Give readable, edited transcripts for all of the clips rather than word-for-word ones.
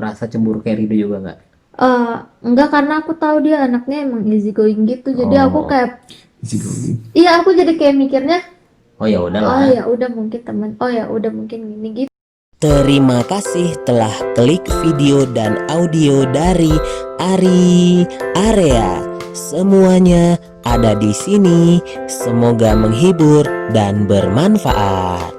merasa cemburu kayak Rido juga nggak? Enggak, karena aku tahu dia anaknya emang easy going gitu. Jadi aku Oh. kayak Isi going. iya, aku jadi kayak mikirnya, Oh ya oh udahlah. ya udah mungkin teman. Oh ya udah mungkin gini gitu. Terima kasih telah klik video dan audio dari Ari Area. Semuanya ada di sini. Semoga menghibur dan bermanfaat.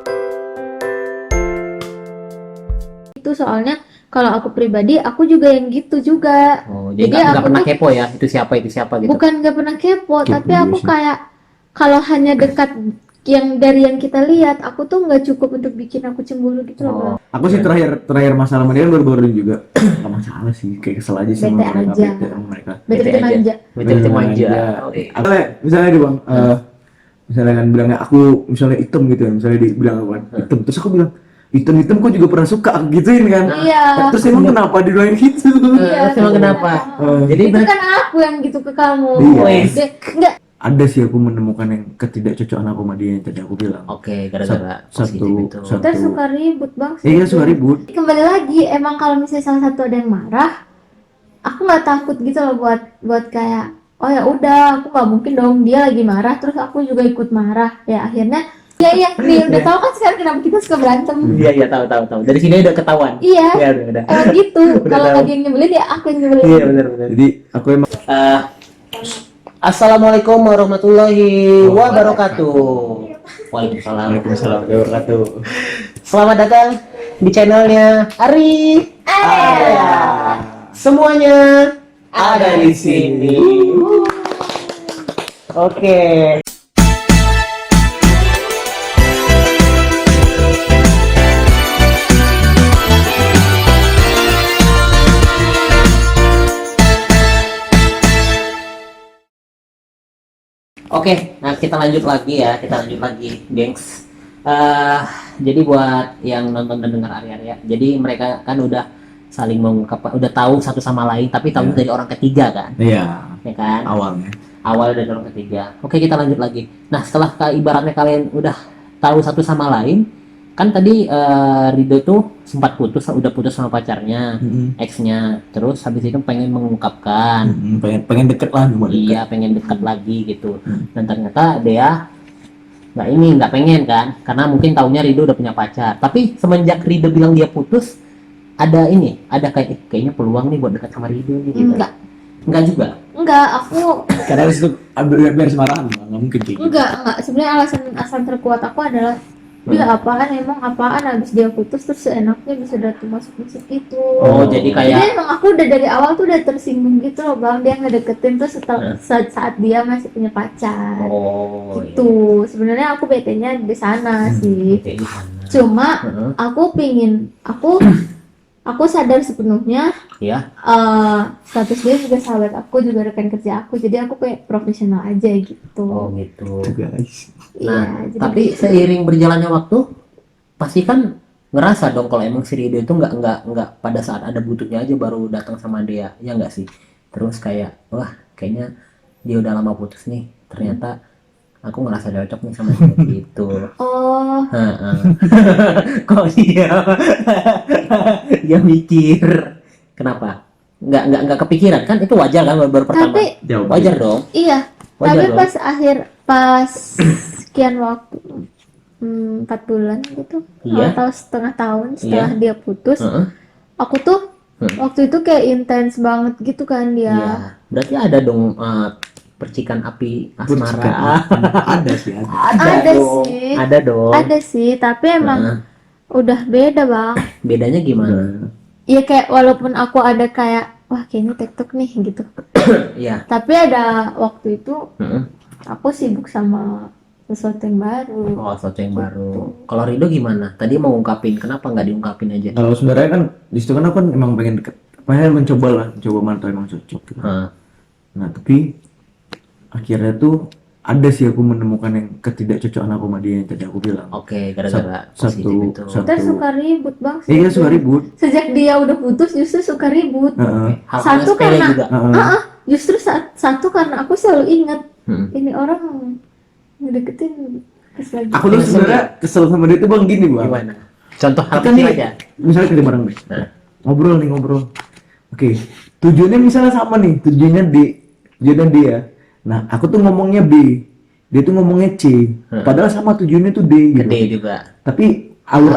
Itu soalnya kalau aku pribadi, aku juga yang gitu juga. Oh, jadi Jadi nggak aku pernah tuh kepo ya, itu siapa gitu. bukan nggak pernah kepo, Kepo tapi juga aku sih. kayak kalau hanya dekat yang dari yang kita lihat, aku tuh nggak cukup untuk bikin aku cemburu gitu loh, Oh. Bang. Aku sih terakhir masalah sama dia kan baru-baru ini juga. Gak masalah sih, kayak kesel aja sih Bete sama mereka. aja. Bete sama mereka. Bete aja. manja. Betul manja. Oke. Misalnya dia bang, misalnya kan bilangnya aku misalnya hitam gitu ya, misalnya dia bilang apa hitam, terus aku bilang hitam kok juga pernah suka gituin kan. Iya. Terus emang kenapa dibilang gitu? Iya, Terus emang kenapa? Jadi itu kan aku yang gitu ke kamu. Iya. Enggak, Ada sih aku menemukan yang ketidakcocokan aku sama dia yang tadi aku bilang. Oke, gara-gara Satu- positif itu. satu- kita suka ribut, Bang. Iya suka ribut. Kembali lagi, emang kalau misalnya salah satu ada yang marah, aku nggak takut gitu loh buat kayak, oh ya udah, aku nggak mungkin dong dia lagi marah, terus aku juga ikut marah. Ya akhirnya, iya nih udah tahu kan sekarang kenapa kita suka berantem. Iya, tahu. Dari sini udah ketahuan. Iya, Iya, udah. emang gitu. Udah Kalau tahu. lagi yang nyebelin ya aku yang nyebelin. Iya, benar. Jadi aku emang Assalamualaikum warahmatullahi wabarakatuh. Waalaikumsalam. Waalaikumsalam warahmatullahi wabarakatuh. Selamat datang di channelnya Ari Area. Semuanya ada di sini. Oke. Oke, nah kita lanjut lagi, gengs. Jadi buat yang nonton dan dengar Ari-Area, jadi mereka kan udah saling mengungkapkan, udah tahu satu sama lain, tapi tahu Iya. dari orang ketiga kan, iya ya kan? awalnya. Awal dari orang ketiga. Oke, kita lanjut lagi. Nah, setelah ibaratnya kalian udah tahu satu sama lain, kan tadi Rido tuh sempat udah putus sama pacarnya, ex-nya. Terus habis itu pengen mengungkapkan. Pengen deket lah buat deket. Iya, pengen dekat lagi gitu. Dan ternyata dia nggak pengen kan, karena mungkin taunya Rido udah punya pacar. Tapi semenjak Rido bilang dia putus, ada kayaknya peluang nih buat dekat sama Rido nih gitu. Enggak juga. Enggak, aku Karena itu biar semarahan, nggak mungkin kayak gitu. enggak. Sebenarnya alasan terkuat aku adalah dia apaan habis dia putus terus seenaknya bisa datang masuk itu. Oh, jadi kayak Jadi emang aku udah dari awal tuh udah tersinggung gitu loh, Bang. Dia ngedeketin tuh saat dia masih punya pacar. oh, Itu sebenarnya aku bete-nya di sana sih. kayak gimana? Cuma Heeh. aku sadar sepenuhnya Ya. status dia juga sahabat aku, juga rekan kerja aku. Jadi aku kayak profesional aja gitu. Oh, gitu. Guys. Iya, jadi Tapi gitu. seiring berjalannya waktu, pasti kan ngerasa dong kalau emang si Rido itu nggak pada saat ada butuhnya aja baru datang sama dia, ya nggak sih? Terus kayak, wah kayaknya dia udah lama putus nih, ternyata aku ngerasa cocok nih sama dia gitu. Oh, Heeh. Kok dia mikir, kenapa? Nggak kepikiran kan? Itu wajar kan baru pertama. tapi Jauh. Wajar dong. iya. Wajar Tapi dong. pas sekian waktu 4 bulan gitu, Iya. atau setengah tahun setelah dia putus, Heeh. aku tuh waktu itu kayak intens banget gitu kan dia. Iya. Berarti ada dong percikan api asmara. Ada sih ada. Ada dong. sih. Ada dong. Ada sih, tapi emang Heeh. udah beda, Bang. Bedanya gimana? Ya kayak walaupun aku ada kayak wah kayaknya TikTok nih gitu, Iya. tapi ada waktu itu Heeh. aku sibuk sama sesuatu yang baru. Oh, sesuatu yang baru. Kalau Rido gimana? Tadi mau ungkapin, kenapa nggak diungkapin aja? Kalau sebenarnya kan di situ kan aku kan emang pengen deket, pengen mencoba mana tuh emang cocok gitu. Hah. Nah tapi akhirnya tuh ada sih aku menemukan yang ketidakcocokan aku sama dia yang tadi aku bilang. Oke, gara-gara positif Satu- itu. satu- Kita suka ribut, Bang. Iya suka ribut. Sejak dia udah putus justru suka ribut. Heeh. Hal-hal Satu sepele karena- juga. Heeh. Justru satu karena aku selalu ingat Hmm. ini orang ngedeketin pas lagi. Aku tuh sebenarnya kesel sama dia tuh bang gini bang. Gimana? Contoh hal Kita kecil nih, aja. misalnya kerja bareng nih. Nah. ngobrol. Oke, tujuannya misalnya sama nih, tujuannya dia. Nah, aku tuh ngomongnya B, dia tuh ngomongnya C. Padahal sama tujuannya tuh D gitu. Gede juga. Tapi alur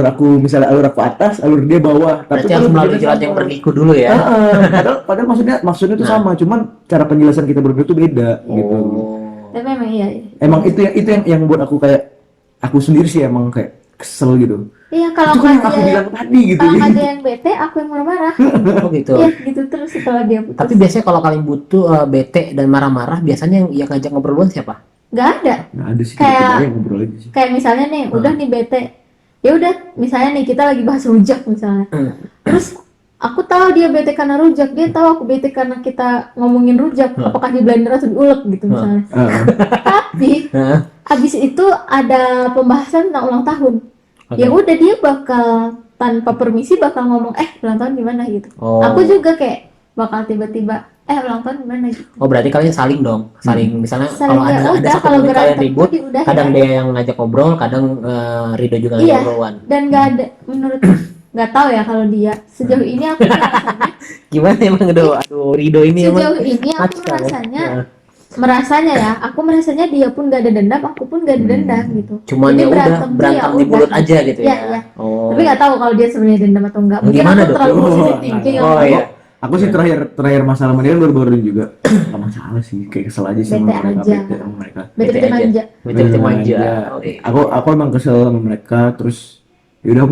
aku misalnya alur aku atas, alur dia bawah. Tapi Berarti harus melalui tujuannya jalan sama. yang berliku dulu ya. Padahal maksudnya tuh sama, cuman cara penjelasan kita berdua tuh beda gitu. Oh. Tapi emang iya. Emang itu yang buat aku kayak aku sendiri sih emang kayak kesel gitu. Iya, kalau Itu kan yang nggak aku dia bilang tadi gitu. kalau nggak dia yang bete, aku yang marah-marah. Oh gitu. Iya, gitu terus setelah dia putus. Tapi biasanya kalau kalian butuh bete dan marah-marah, biasanya yang ngajak ngobrol duluan siapa? Nggak ada. Nah, ada sih Kayak- tiba-tiba yang ngobrol aja sih. Kayak misalnya nih, udah nih bete. Ya udah, misalnya nih kita lagi bahas rujak misalnya. Terus aku tahu dia bete karena rujak, dia tahu aku bete karena kita ngomongin rujak. Apakah di blender atau diulek gitu misalnya. Heeh. Tapi Hah? habis itu ada pembahasan tentang ulang tahun. Oke. Ya udah, dia bakal tanpa permisi bakal ngomong ulang tahun gimana gitu. Oh. Aku juga kayak bakal tiba-tiba ulang tahun gimana gitu. Oh berarti kalian saling dong, saling misalnya Saling, kalau ya ada udah, satu kalau menit kalian berantem ribut, tuh diudahin kadang aja. dia yang ngajak ngobrol, kadang Rido juga ngajak Iya. ngobrol. Dan nggak ada, menurut nggak tahu ya kalau dia sejauh ini aku merasanya Gimana emang aduh Rido ini emang sejauh ini aku kacau ya. merasanya aku merasanya dia pun gak ada dendam, aku pun gak ada dendam gitu. Cuman Jadi ya udah tuh berantem ya di udah. mulut aja gitu Iya, ya. iya. Oh. Tapi nggak tahu kalau dia sebenarnya dendam atau enggak. Mungkin Gimana aku dong? terlalu Oh, positif thinking. oh, aku. iya. Aku sih terakhir masalah sama dia kan baru-baru ini juga. Gak masalah sih, kayak kesel aja sih sama Bete mereka, aja. bete sama mereka. Bete Bete aja. manja. Bete manja. Ya, Oke. aku emang kesel sama mereka, terus yaudah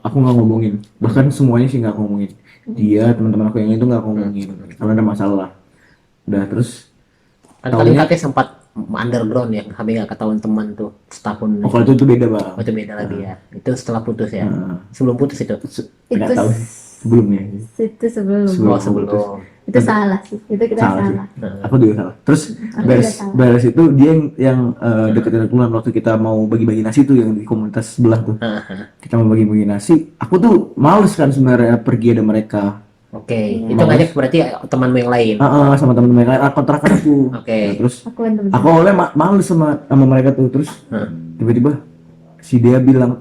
aku nggak ngomongin, bahkan semuanya sih nggak ngomongin. Dia teman-teman aku yang itu nggak ngomongin karena ada masalah. Udah terus Kan kalian taunya- katanya sempat underground ya, kami nggak ketahuan teman tuh setahun. oh kalau itu beda bang. Oh, itu beda lagi ya. Itu setelah putus ya. Nah, Sebelum putus itu. nggak Itu tahu sebelumnya. itu sebelum. Sebelum. Oh sebelum. Itu salah sih. Itu kita Salah sih. salah. Aku juga salah. Terus Aku beres juga salah. beres itu dia yang deketin aku waktu kita mau bagi-bagi nasi tuh yang di komunitas sebelah tuh. Kita mau bagi-bagi nasi. Aku tuh males kan sebenarnya pergi ada mereka. Oke, itu ngajak berarti temanmu yang lain. Sama teman-teman mereka kontrakan aku. Oke. Nah, terus Aku yang temen. aku awalnya males sama mereka tuh, terus tiba-tiba dia bilang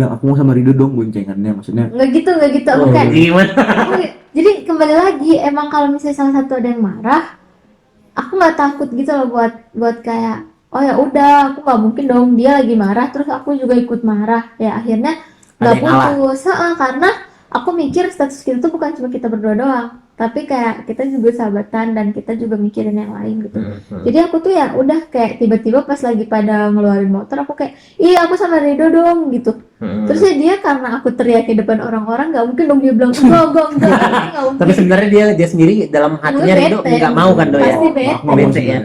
aku mau sama Rido dong boncengannya, maksudnya Nggak gitu. Aku Oh, kayak gimana? jadi kembali lagi, emang kalau misalnya salah satu ada yang marah, aku nggak takut gitu loh buat kayak oh ya udah, aku nggak mungkin dong dia lagi marah terus aku juga ikut marah. Ya akhirnya Ada nggak yang ngalah. putus. Karena aku mikir status kita tuh bukan cuma kita berdua doang, tapi kayak kita juga sahabatan dan kita juga mikirin yang lain gitu. Jadi aku tuh ya udah kayak tiba-tiba pas lagi pada ngeluarin motor aku kayak iya aku sama Rido dong gitu. Terus ya dia karena aku teriak di depan orang-orang, nggak mungkin dong dia bilang enggak nggak mungkin. Tapi sebenarnya dia sendiri dalam hatinya Gue Rido bete. nggak mau kan do ya. Pasti bete. Bete ya.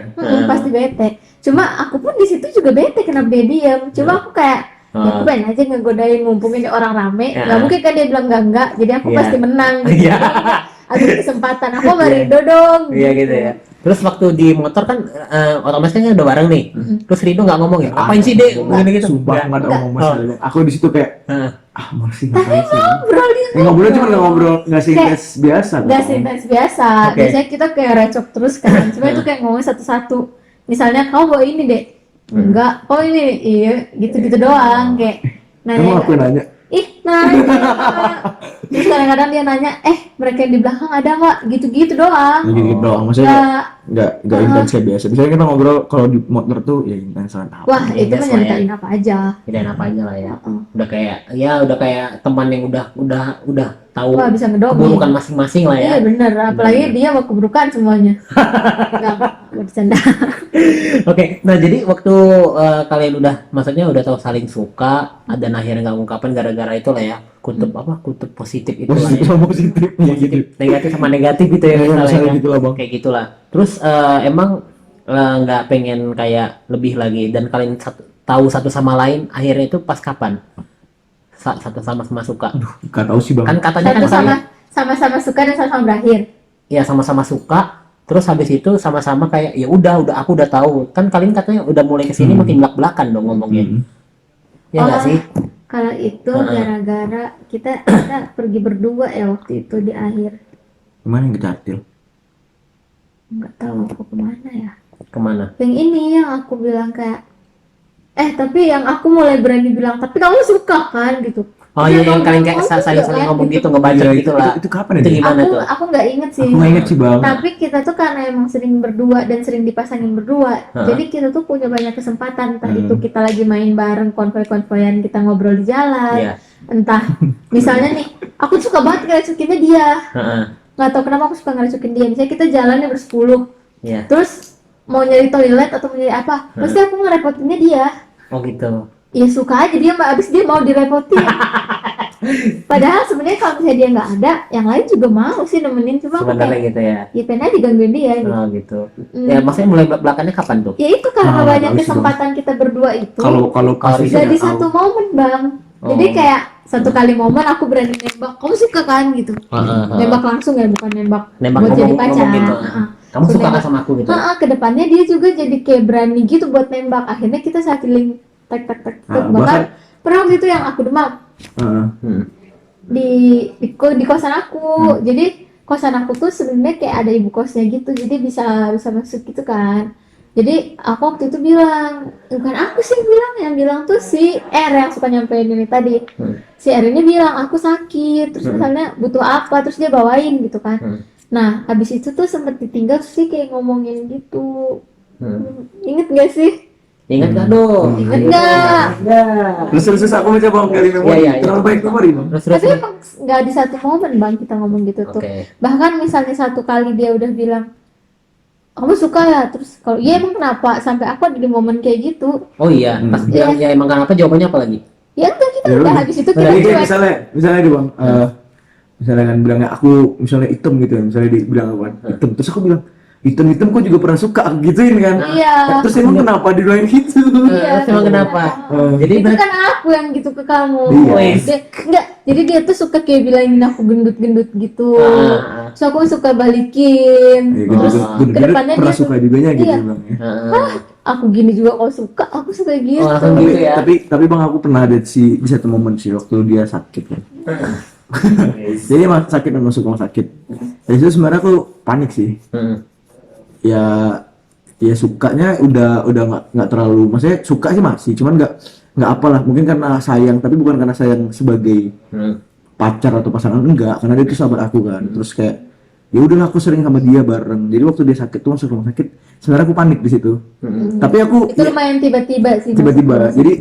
Pasti bete. Cuma aku pun di situ juga bete kenapa dia diam. Cuma aku kayak ya aku pengen aja ngegodain mumpung ini orang rame. Ya. Nggak mungkin kan dia bilang enggak. Jadi aku Iya. pasti menang. Iya. Ada kesempatan aku sama Rido dong. Iya gitu ya. Terus waktu di motor kan otomatis kan udah bareng nih. Terus Rido nggak ngomong ya. Ngapain sih dek? Begini gitu. sumpah nggak ada ngomong masalah. Aku di situ kayak males sih ngapain sih. Ngobrol dia. Ngobrolnya cuma ngobrol nggak sih biasa. Nggak sih intens biasa. Oke. Biasanya kita kayak recok terus kan. Cuma itu kayak ngomong satu-satu. Misalnya kamu bawa ini dek. Enggak. Oh ini iya gitu-gitu doang kayak. Emang aku nanya, Nanya. Terus kadang-kadang dia nanya, mereka yang di belakang ada nggak? Gitu-gitu doang. gitu doang, maksudnya Nggak, nggak intens kayak biasa. Biasanya kita ngobrol kalau di motor tuh ya intensan apa. wah itu Intens mah lah ya. nyeritain apa aja. Tidak apa aja lah ya. Heeh. Udah kayak teman yang udah tahu Wah bisa ngedongeng. keburukan masing-masing lah ya. Iya bener, apalagi dia mau keburukan semuanya. Nggak bercanda. Oke, nah jadi waktu kalian maksudnya udah tahu saling suka dan akhirnya nggak ungkapan gara-gara itu lah ya, kutub positif itu lah Positif ya. sama positif, Positif, negatif sama negatif gitu ya Masalah misalnya. gitu lah bang. Kayak gitulah. Terus emang nggak pengen kayak lebih lagi dan kalian tahu satu sama lain akhirnya itu pas kapan? Satu sama suka. Gak tahu sih bang. Kan katanya kan Satu kalian sama-sama suka dan sama-sama berakhir. ya sama-sama suka. Terus habis itu sama-sama kayak ya udah aku udah tahu. Kan kalian katanya udah mulai kesini makin belak-belakan dong ngomongnya. Ya nggak Oh. sih? Kalau itu gara-gara kita pergi berdua ya waktu itu di akhir. Gimana yang kecatil? Nggak tahu aku kemana ya. Kemana? Yang ini yang aku bilang kayak tapi yang aku mulai berani bilang tapi kamu suka kan gitu. Oh iya, yang kalian kayak saling ngomong gitu, ngebajak Iya, gitu lah. itu kapan Itu ya? gimana tuh? Aku nggak inget sih. Aku nggak inget sih bang. Tapi kita tuh karena emang sering berdua dan sering dipasangin berdua, Hah? jadi kita tuh punya banyak kesempatan. Entah Hmm. itu kita lagi main bareng konvoy-konvoyan, kita ngobrol di jalan. Iya. Entah misalnya nih, aku suka banget ngeracukinnya dia. Heeh. Nggak tahu kenapa aku suka ngeracukin dia. Misalnya kita jalannya bersepuluh, Iya. terus mau nyari toilet atau mau nyari apa, pasti aku ngerepotinnya dia. Oh gitu. Ya suka aja dia, abis dia mau direpotin. Padahal sebenarnya kalau misalnya dia nggak ada, yang lain juga mau sih nemenin, cuma aku Sebenarnya kayak gitu ya. ya pengen aja digangguin dia gitu. Oh gitu. Mm. Ya maksudnya mulai belakangnya kapan tuh? Ya itu karena Ah, banyak bagus kesempatan kita berdua itu Kalau kasusnya jadi aku- satu momen bang. Jadi Oh. kayak satu kali momen aku berani nembak, kamu suka kan gitu. Nembak langsung ya, bukan nembak Nembak buat jadi ngomong pacar. gitu. Heeh. Kamu suka kan Nembak. sama aku gitu? Kedepannya dia juga jadi kayak berani gitu buat nembak. Akhirnya kita saling tek tek tek tek. Ah, Bahkan pernah waktu itu yang aku demam Heeh. Hmm. di kosan aku. Jadi kosan aku tuh sebenarnya kayak ada ibu kosnya gitu, jadi bisa masuk gitu kan. Jadi aku waktu itu bilang, bukan aku sih yang bilang tuh si R yang suka nyampein ini tadi. Si R ini bilang aku sakit, terus misalnya butuh apa, terus dia bawain gitu kan. Nah habis itu tuh sempet ditinggal, terus dia kayak ngomongin gitu. Ingat gak sih? Ingat gak dong? Ingat nggak? Terus aku mencoba menggali memori. Iya, iya. Terlalu baik memori bang. Terus Tapi emang nggak di satu momen bang kita ngomong gitu tuh. Oke. Bahkan misalnya satu kali dia udah bilang kamu suka ya, terus kalau iya emang kenapa, sampai aku ada di momen kayak gitu. Oh iya, pas dia ya emang kenapa, jawabannya apa lagi? Ya enggak, kita Ya udah udah. habis itu kita Jadi kayak cuek. misalnya nih bang, misalnya kan bilangnya aku misalnya hitam gitu ya, misalnya dia bilang apa hitam, terus aku bilang hitam kok juga pernah suka gituin kan. Iya. Terus emang kenapa dibilang gitu? Iya, Terus emang kenapa? Jadi Itu berarti kan aku yang gitu ke kamu. Iya. Enggak, jadi dia tuh suka kayak bilangin aku gendut-gendut gitu. Ah. So aku suka balikin. Ya, Terus kedepannya pernah dia suka tuh, juga gitu iya. bang. Ya. aku gini juga kau suka, aku suka gitu. Oh, langsung gitu ya. Tapi bang aku pernah ada di satu momen sih waktu dia sakit kan. Jadi emang sakit, memang masuk rumah sakit. Dari situ sebenarnya aku panik sih. Ya sukanya udah nggak terlalu, maksudnya suka sih masih, cuman nggak apalah, mungkin karena sayang, tapi bukan karena sayang sebagai pacar atau pasangan, enggak, karena dia itu sahabat aku kan. Terus kayak ya udahlah, aku sering sama dia bareng, jadi waktu dia sakit tuh masuk rumah sakit sebenarnya aku panik di situ. Tapi aku Itu lumayan tiba-tiba sih. tiba-tiba jadi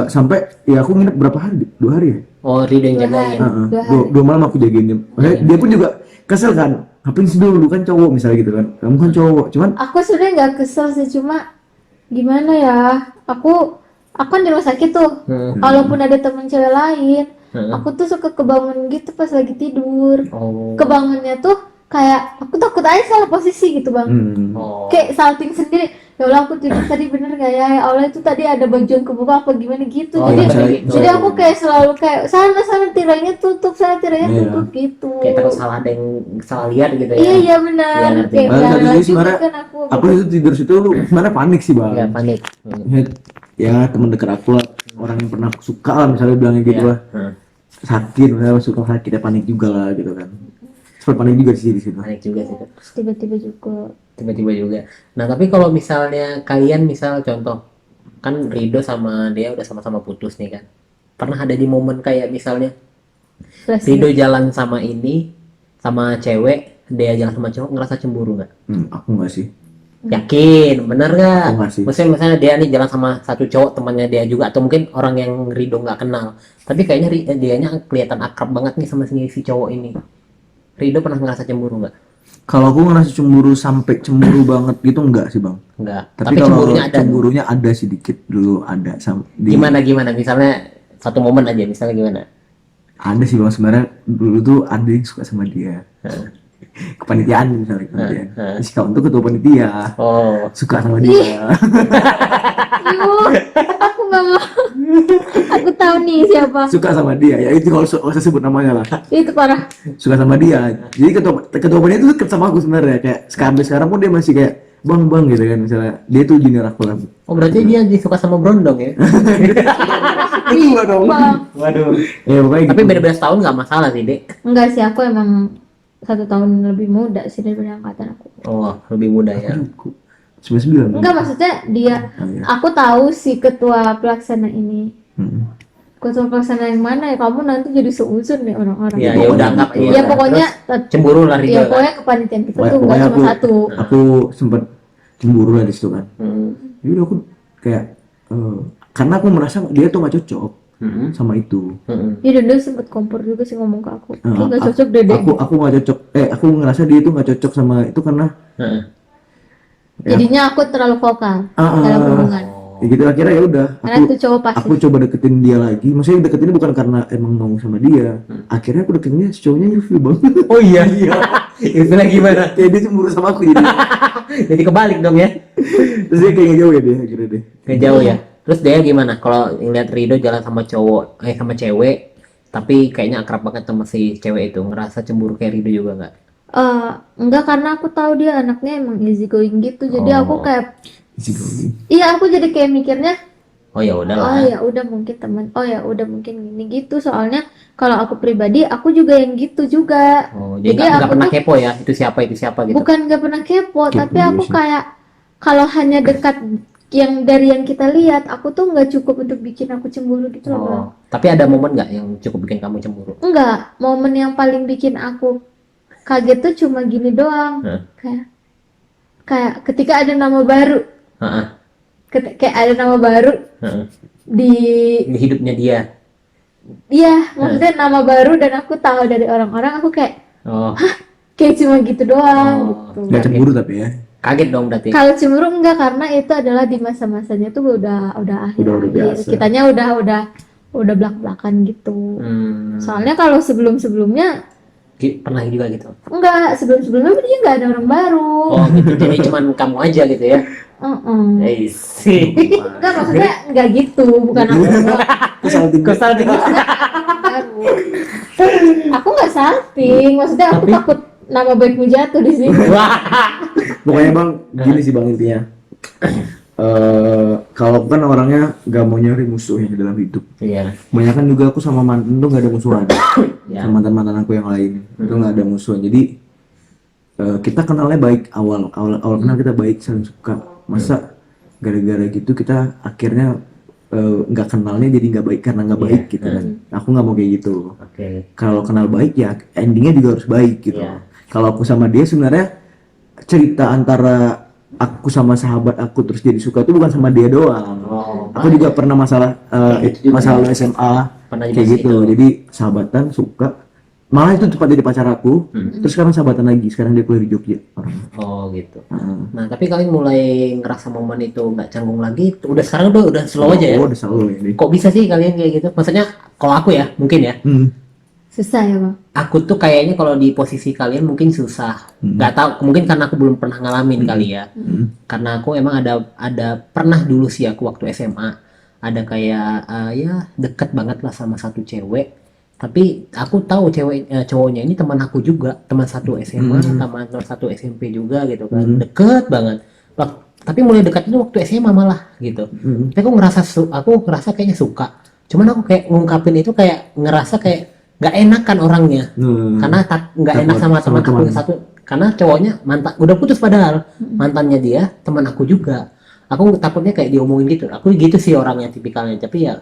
sampai ya aku nginep berapa hari, 2 hari ya. Oh, Ridho yang jagain. Heeh. 2 hari. Dua malam aku jagain dia. Maksudnya dia pun juga kesel kan, ngapain sih dulu kan cowok misalnya gitu kan, kamu kan cowok, cuman Aku sebenarnya nggak kesel sih, cuma gimana ya, aku kan di rumah sakit tuh. Kalaupun ada temen cewek lain, aku tuh suka kebangun gitu pas lagi tidur. Oh. Kebangunnya tuh kayak aku takut aja salah posisi gitu bang. Oh. Kayak salting sendiri. Ya Allah, aku tidur tadi bener gak ya? Ya Allah, itu tadi ada baju yang kebuka apa gimana gitu. Oh, jadi iya, gitu. jadi aku kayak selalu kayak sana tirainya tutup, sana tirainya Iya. tutup gitu. Kayak takut salah, ada yang salah lihat gitu ya. Iya benar. Iya, ngerti. Kayak Bahkan berani tadi juga sebenarnya kan aku itu tidur situ sebenarnya panik sih bang. Iya, panik. Ya teman dekat aku lah, orang yang pernah aku suka lah misalnya bilangnya gitu Iya. lah, sakit misalnya suka sakit ya panik juga lah gitu kan. Sempat panik juga sih di situ. Panik juga sih. Terus tiba-tiba juga. Tiba-tiba juga. Nah, tapi kalau misalnya kalian misal contoh, kan Ridho sama dia udah sama-sama putus nih kan. Pernah ada di momen kayak misalnya Flashback. Ridho jalan sama ini, sama cewek, dia jalan sama cowok, ngerasa cemburu nggak? Aku enggak sih. Yakin, bener nggak? Enggak sih. Misalnya dia nih jalan sama satu cowok temannya dia juga, atau mungkin orang yang Ridho nggak kenal, tapi kayaknya dianya kelihatan akrab banget nih sama si cowok ini. Ridho pernah ngerasa cemburu nggak? Kalau aku ngerasa cemburu sampai cemburu banget gitu enggak sih bang. Enggak. Tapi Tapi kalau cemburunya ada. cemburunya ada sedikit dulu, ada sama Gimana? Misalnya satu momen aja, misalnya gimana? Ada sih bang, sebenarnya dulu tuh ada yang suka sama dia. Kepanitiaan misalnya kepanitiaan. Si kawan tuh ketua panitia, Oh. suka sama dia. Yuh, aku nggak mau. Aku tahu nih siapa. Suka sama dia, ya itu kalau usah sebut namanya lah. Itu parah. Suka sama dia. Jadi ketua panitia itu deket sama aku sebenarnya, kayak sekarang pun dia masih kayak bang gitu kan, misalnya dia tuh junior aku lah. Oh, berarti dia suka sama Brondong ya? Iya dong. Bang. Waduh. Ya pokoknya Tapi gitu. beda-beda setahun nggak masalah sih, Dek. Enggak sih, aku emang 1 tahun lebih muda sih daripada angkatan aku. Oh, lebih muda ya. 99. Enggak, maksudnya dia, Oh, iya. aku tahu si ketua pelaksana ini. kontrol pasangan yang mana ya, kamu nanti jadi seuzon nih orang-orang. Ya udah anggap aja. Ya pokoknya Cemburu lah ya Ridho. pokoknya kepanitiaan kita tuh nggak Pokoknya cuma satu. aku sempet cemburu lah di situ kan. Jadi aku kayak karena aku merasa dia tuh nggak cocok sama itu. Ya dan dia sempet kompor juga sih ngomong ke aku. Kayak nggak Aku- cocok dede. Aku nggak cocok. Aku ngerasa dia tuh nggak cocok sama itu karena Jadinya aku terlalu vokal Ah, dalam hubungan. ya gitu akhirnya ya udah Karena itu cowok pasif. aku coba deketin dia lagi. Maksudnya deketinnya bukan karena emang mau sama dia. Akhirnya aku deketinnya si cowoknya ilfil banget. Oh iya. Itu lagi gimana? Kayak dia cemburu sama aku jadi. Jadi kebalik dong ya. Terus dia kayak ngejauh ya dia akhirnya deh. Kayak jauh ya. Terus dia gimana kalau ngeliat Ridho jalan sama cowok, sama cewek, tapi kayaknya akrab banget sama si cewek itu, ngerasa cemburu kayak Ridho juga nggak? Enggak, karena aku tahu dia anaknya emang easy going gitu. Jadi aku kayak Isi going. iya, aku jadi kayak mikirnya Oh ya oh udahlah. ya udah mungkin teman, oh ya udah mungkin gini gitu. Soalnya kalau aku pribadi aku juga yang gitu juga. Oh, jadi Jadi nggak aku pernah tuh kepo ya, itu siapa gitu. bukan nggak pernah kepo, Kepo tapi juga aku sih. kayak kalau hanya dekat yang dari yang kita lihat, aku tuh nggak cukup untuk bikin aku cemburu gitu loh, Bang. Oh, tapi ada momen nggak yang cukup bikin kamu cemburu? Enggak, momen yang paling bikin aku kaget tuh cuma gini doang. Hah? Kayak ketika ada nama baru. Heeh, Kayak ada nama baru heeh. di Di hidupnya dia. iya, maksudnya nama baru dan aku tahu dari orang-orang, aku kayak Oh, kayak cuma gitu doang Oh. gitu. Nggak cemburu tapi ya. kaget dong berarti. Kalau cemburu enggak, karena itu adalah di masa-masanya tuh udah akhir. Udah biasa. Kitanya udah belak-belakan gitu. Hmm, Soalnya kalau sebelum-sebelumnya pernah juga gitu. enggak, sebelum-sebelumnya dia enggak ada orang baru. Oh gitu, jadi cuman kamu aja gitu ya. Sih. Enggak, maksudnya enggak gitu, bukan aku doang. Kok salting? Baru. Aku nggak salting, maksudnya aku Tapi- takut nama baikmu jatuh di sini. Wah. Pokoknya bang gini sih bang intinya. Kalau aku kan orangnya gak mau nyari musuh yang dalam hidup. Iya. Kebanyakan juga aku sama mantan tuh gak ada musuhan. Ya. Sama mantan-mantan aku yang lain itu gak ada musuhan. Jadi kita kenalnya baik awal kenal kita baik, saling suka. Masa gara-gara gitu kita akhirnya nggak kenalnya jadi nggak baik karena nggak baik gitu kan. Aku nggak mau kayak gitu. Oke. Kalau kenal baik ya endingnya juga harus baik gitu. Iya. Kalau aku sama dia sebenarnya cerita antara aku sama sahabat aku terus jadi suka itu bukan sama dia doang. Oh, Aku juga pernah masalah masalah SMA Pernah kayak juga gitu. Jadi sahabatan suka, malah itu cepat jadi pacar aku. Terus sekarang sahabatan lagi. Sekarang dia kuliah di Jogja. Oh gitu. Heeh. Nah, tapi kalian mulai ngerasa momen itu nggak canggung lagi, udah sekarang udah slow aja ya? Oh, udah selalu ini. Kok bisa sih kalian kayak gitu? Maksudnya kalau aku ya, mungkin ya. Susah ya, Bang. Aku tuh kayaknya kalau di posisi kalian mungkin susah. Nggak tahu, mungkin karena aku belum pernah ngalamin kali ya. Karena aku emang ada pernah dulu sih aku waktu SMA ada kayak ya deket banget lah sama satu cewek. Tapi aku tahu cowoknya ini teman aku juga, teman satu SMA, teman satu SMP juga gitu kan, deket banget. Tapi mulai dekat itu waktu SMA malah gitu. Tapi aku ngerasa kayaknya suka. Cuman aku kayak ngungkapin itu kayak ngerasa kayak nggak enakan orangnya, karena nggak enak sama teman aku yang satu. Karena cowoknya mantan, udah putus padahal mantannya dia teman aku juga. Aku takutnya kayak diomongin gitu. Aku gitu sih orangnya tipikalnya. Tapi ya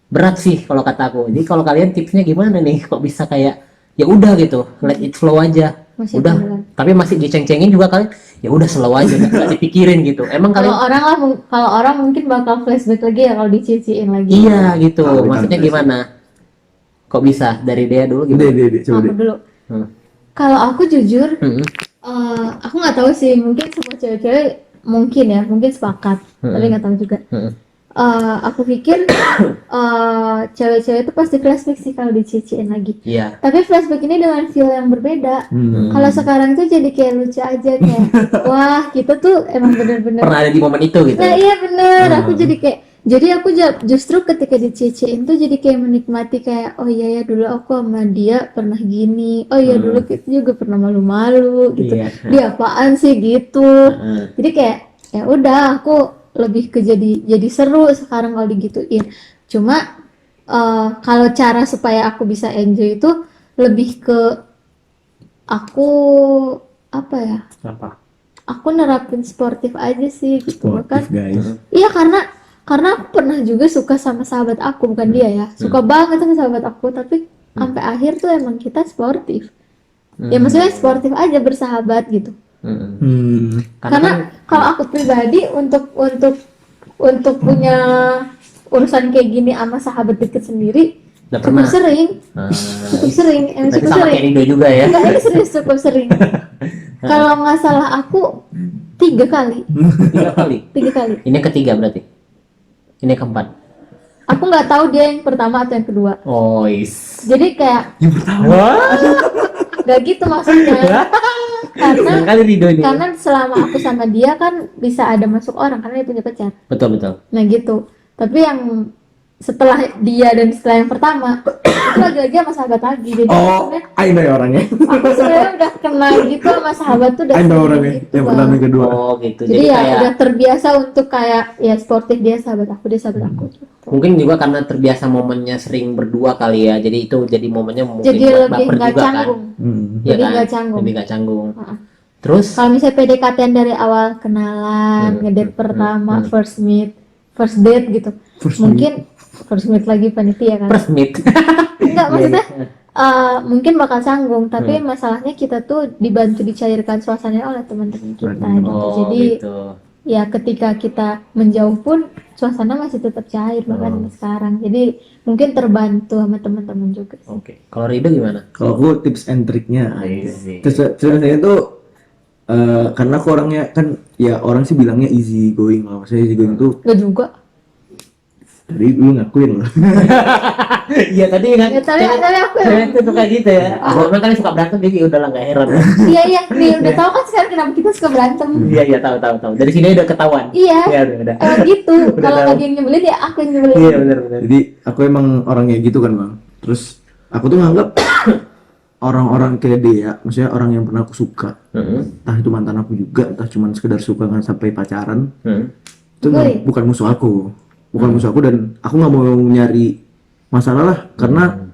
berat sih kalau kata aku. Jadi kalau kalian tipsnya gimana nih? Kok bisa kayak ya udah gitu, let it flow aja. Masih Udah, beneran. tapi masih diceng-cengin juga kalian. Ya udah slow aja, nggak dipikirin gitu. Emang Kalau kalian orang lah, kalau orang mungkin bakal flashback lagi ya kalau diciciin lagi. iya gitu. Tahu, Maksudnya tahu, gimana? Kok bisa dari dia dulu Udah, gimana? deh, coba Aku deh. dulu. Hmm. Kalau aku jujur, Mm-mm. aku nggak tahu sih, mungkin semua cewek-cewek mungkin sepakat, tapi nggak tahu juga. Mm-mm. Aku pikir cewek-cewek itu pasti flashback sih kalau diciciin lagi. Iya. Tapi flashback ini dengan feel yang berbeda. Hmm. Kalau sekarang tuh jadi kayak lucu aja kayak, wah kita tuh emang bener-bener. Pernah ada di momen itu gitu. Nah iya bener, aku jadi kayak, jadi aku justru ketika diciciin tuh jadi kayak menikmati kayak, oh iya ya dulu aku sama dia pernah gini, oh iya dulu kita juga pernah malu-malu gitu. Iya. Dia apaan sih gitu. Heeh. Jadi kayak ya udah aku lebih ke jadi seru sekarang kalau digituin. Cuma kalau cara supaya aku bisa enjoy itu lebih ke aku apa ya? Apa? Aku nerapin sportif aja sih gitu kan. Sportif guys. Iya karena Karena aku pernah juga suka sama sahabat aku, bukan dia ya, suka banget sama sahabat aku, tapi sampai akhir tuh emang kita sportif. Ya maksudnya sportif aja, bersahabat gitu. Karena kalau aku pribadi untuk punya urusan kayak gini sama sahabat deket sendiri Udah cukup pernah. sering, cukup sering, Berarti cukup sama sering. kayak Rido juga ya. Enggak, ini serius cukup sering. Kalau nggak salah aku 3 kali, 3 kali. 3 kali. Ini ketiga berarti. Ini keempat. Aku nggak tahu dia yang pertama atau yang kedua. Oh, is. Jadi kayak Yang pertama. Wah. nggak gitu maksudnya. Karena Kali Rido ini. karena selama aku sama dia kan bisa ada masuk orang karena dia punya pacar. Betul betul. Nah gitu. Tapi yang setelah dia dan setelah yang pertama itu lagi-lagi sama sahabat lagi. Jadi Oh, sebenarnya I know ya orangnya. aku sebenarnya udah kenal gitu sama sahabat tuh udah I know sering orangnya. gitu, Yang Bang. pertama yang kedua. Oh, gitu. Jadi ya udah terbiasa untuk kayak ya sportif, dia sahabat aku, dia sahabat aku. mungkin juga karena terbiasa momennya sering berdua kali ya. Jadi itu jadi momennya mungkin Jadi buat lebih baper nggak juga kan. canggung. Iya Lebih kan? nggak canggung. Lebih nggak canggung. Heeh. Terus Kalau misalnya PDKT dari awal kenalan, ngedate pertama, first meet, first date gitu, mungkin first meet lagi panitia kan? first meet. Enggak, maksudnya mungkin bakal canggung, tapi masalahnya kita tuh dibantu dicairkan suasananya oleh teman-teman kita gitu. Oh, Jadi gitu. ya ketika kita menjauh pun suasana masih tetap cair bahkan sampai sekarang. Jadi mungkin terbantu sama teman-teman juga sih. Oke. Kalau Rido gimana? Kalau aku tips and triknya, Easy. terus saya tuh karena aku orangnya kan ya orang sih bilangnya easy going lah, maksudnya easy going tuh Enggak juga. tadi lu ngakuin loh. Iya tadi kan. Ya, tapi aku Cewek tuh suka gitu ya. Orang kan suka berantem jadi udah lah nggak heran. iya nih udah tahu kan sekarang kenapa kita suka berantem. Iya iya tahu. Dari sini udah ketahuan. Iya. Iya udah. Emang gitu. Udah Kalau tahu. nggak dia yang nyebelin ya aku yang nyebelin. Iya benar. Jadi aku emang orangnya gitu kan bang. Terus aku tuh nganggap orang-orang kayak dia, maksudnya orang yang pernah aku suka, entah itu mantan aku juga, entah cuman sekedar suka nggak sampai pacaran, itu bukan musuh aku, dan aku nggak mau nyari masalah lah, karena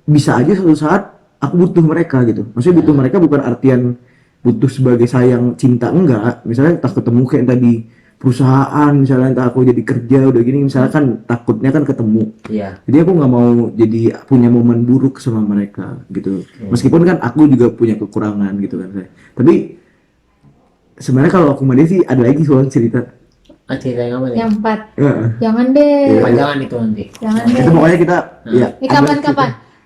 bisa aja suatu saat aku butuh mereka gitu. Maksudnya butuh mereka bukan artian butuh sebagai sayang cinta, enggak. Misalnya entah ketemu kayak tadi perusahaan, misalnya entah aku jadi kerja udah gini, misalnya kan takutnya kan ketemu. Iya. Jadi aku nggak mau jadi punya momen buruk sama mereka gitu. Meskipun kan aku juga punya kekurangan gitu kan saya. Tapi sebenarnya kalau aku sama dia sih ada lagi soal cerita. Cerita yang apa nih? Yang 4. Ya. Jangan deh. Panjangan itu nanti. Jangan Itu deh. pokoknya kita ya. Ini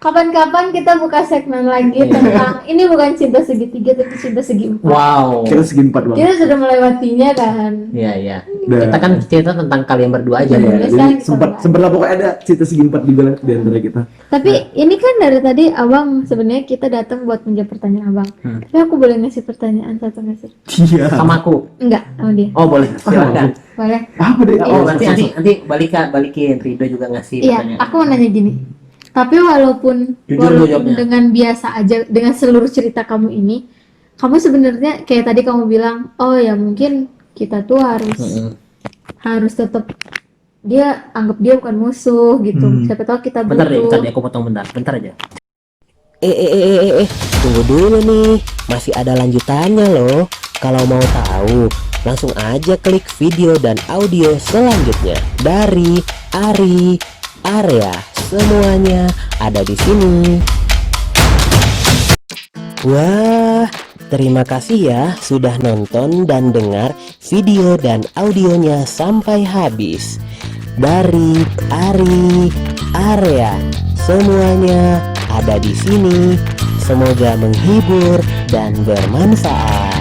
kapan-kapan kita buka segmen lagi tentang ini bukan cinta segitiga tapi cinta segi 4. Wow. Kita segi 4 bang. Kita sudah melewatinya kan. Iya. Udah. Kita kan cerita tentang kalian berdua aja. Iya, Bang. Biasa jadi kita sempat bahas. lah pokoknya ada cerita segi 4 juga lah di antara kita. Tapi ini kan dari tadi abang sebenarnya kita datang buat menjawab pertanyaan abang. Tapi aku boleh ngasih pertanyaan satu nggak sih? Iya. Sama aku. Enggak, sama dia. Oh boleh. Silakan. Boleh. Apa deh? Oh nanti balikin. Rido juga ngasih Iya, pertanyaan. aku mau nanya gini. Tapi walaupun Jujur lo jawabnya. dengan biasa aja dengan seluruh cerita kamu ini, kamu sebenarnya kayak tadi kamu bilang, oh ya mungkin kita tuh harus tetap dia anggap dia bukan musuh gitu. Siapa tahu kita Bentar butuh. deh, aku potong bentar aja. Tunggu dulu nih, masih ada lanjutannya loh. Kalau mau tahu, langsung aja klik video dan audio selanjutnya dari Ari Area. Semuanya ada di sini. Wah, terima kasih ya sudah nonton dan dengar video dan audionya sampai habis. Dari Ari Area. Semuanya ada di sini. Semoga menghibur dan bermanfaat.